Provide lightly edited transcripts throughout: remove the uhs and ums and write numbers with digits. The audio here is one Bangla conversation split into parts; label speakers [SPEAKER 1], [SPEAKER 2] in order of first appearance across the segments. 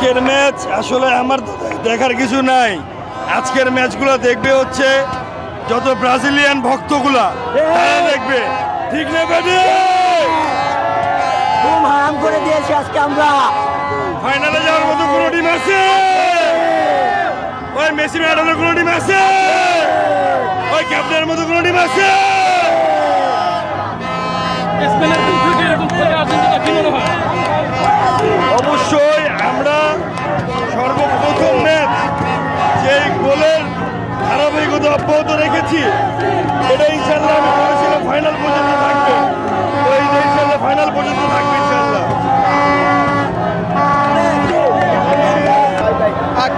[SPEAKER 1] আজকের ম্যাচ আসলে আমার দেখার কিছু নাই। আজকের ম্যাচগুলো দেখবে হচ্ছে যত ব্রাজিলিয়ান ভক্তগুলা তারা দেখবে, ঠিক না বেটি?
[SPEAKER 2] ঘুম হারাম করে দিয়েছি আজকে আমরা।
[SPEAKER 1] ফাইনালে যাওয়ার মতো কোনো টিম আছে? ওই মেসি ম্যারাডোনার কোনো টিম আছে? ওই ক্যাপ্টেনের মতো কোনো টিম আছে? অবশ্যই আমরা সর্বপ্রথম ম্যাচ যেই গোলের ধারাবাহিকতা অব্যাহত রেখেছি, এটা ইনশাল্লাহ আমি বলেছিলাম ফাইনাল পর্যন্ত থাকবে। তো এই ইনশাল্লাহ ফাইনাল পর্যন্ত থাকবে ইনশাল্লাহ।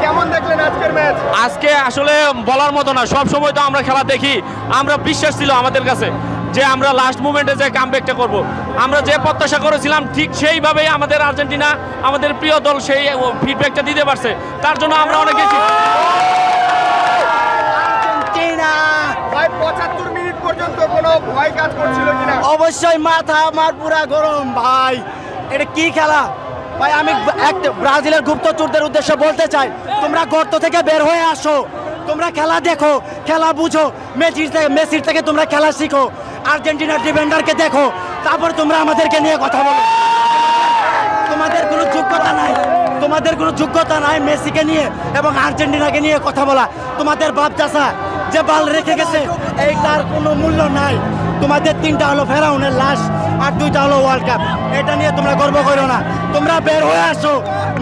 [SPEAKER 3] কেমন দেখলেন আজকের ম্যাচ?
[SPEAKER 4] আজকে আসলে বলার মতো না, সব সময় তো আমরা খেলা দেখি, আমরা বিশ্বাস ছিল আমাদের কাছে যে আমরা লাস্ট মুমেন্টে যে কামব্যাকটা করব। আমরা যে প্রত্যাশা করেছিলাম ঠিক সেইভাবেই আমাদের আর্জেন্টিনা, আমাদের প্রিয় দল, সেই ফিডব্যাকটা দিতে পারছে। তার জন্য আমরা অনেক গেছি।
[SPEAKER 3] ভাই 75 মিনিট পর্যন্ত কোনো ভয় কাজ করছিল কিনা?
[SPEAKER 2] অবশ্যই মাথা আমার পুরা গরম ভাই। এটা কি খেলা ভাই? আমি একটা ব্রাজিলের গুপ্তচরদের উদ্দেশ্যে বলতে চাই, তোমরা গর্ত থেকে বের হয়ে আসো, তোমরা খেলা দেখো, খেলা বুঝো, মেসির থেকে তোমরা খেলা শিখো, আর্জেন্টিনার ডিফেন্ডারকে দেখো, তারপর তোমরা আমাদেরকে নিয়ে কথা বলো। তোমাদের কোনো যোগ্যতা নাই, তোমাদের কোনো যোগ্যতা নাই মেসিকে নিয়ে এবং আর্জেন্টিনাকে নিয়ে কথা বলা। তোমাদের বাপ চাচা যে বাল রেখে গেছে এইটার কোনো মূল্য নাই। তোমাদের 3টা হলো ফেরাউনের লাশ আর 2টা হলো ওয়ার্ল্ড কাপ। এটা নিয়ে তোমরা গর্ব করো না। তোমরা বের হয়ে আসো,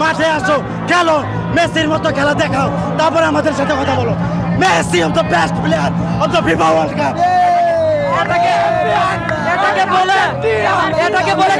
[SPEAKER 2] মাঠে আসো, খেলো, মেসির মতো খেলা দেখাও, তারপরে আমাদের সাথে কথা বলো। Messi of the best player of the FIFA world cup.
[SPEAKER 5] এটাকে বলে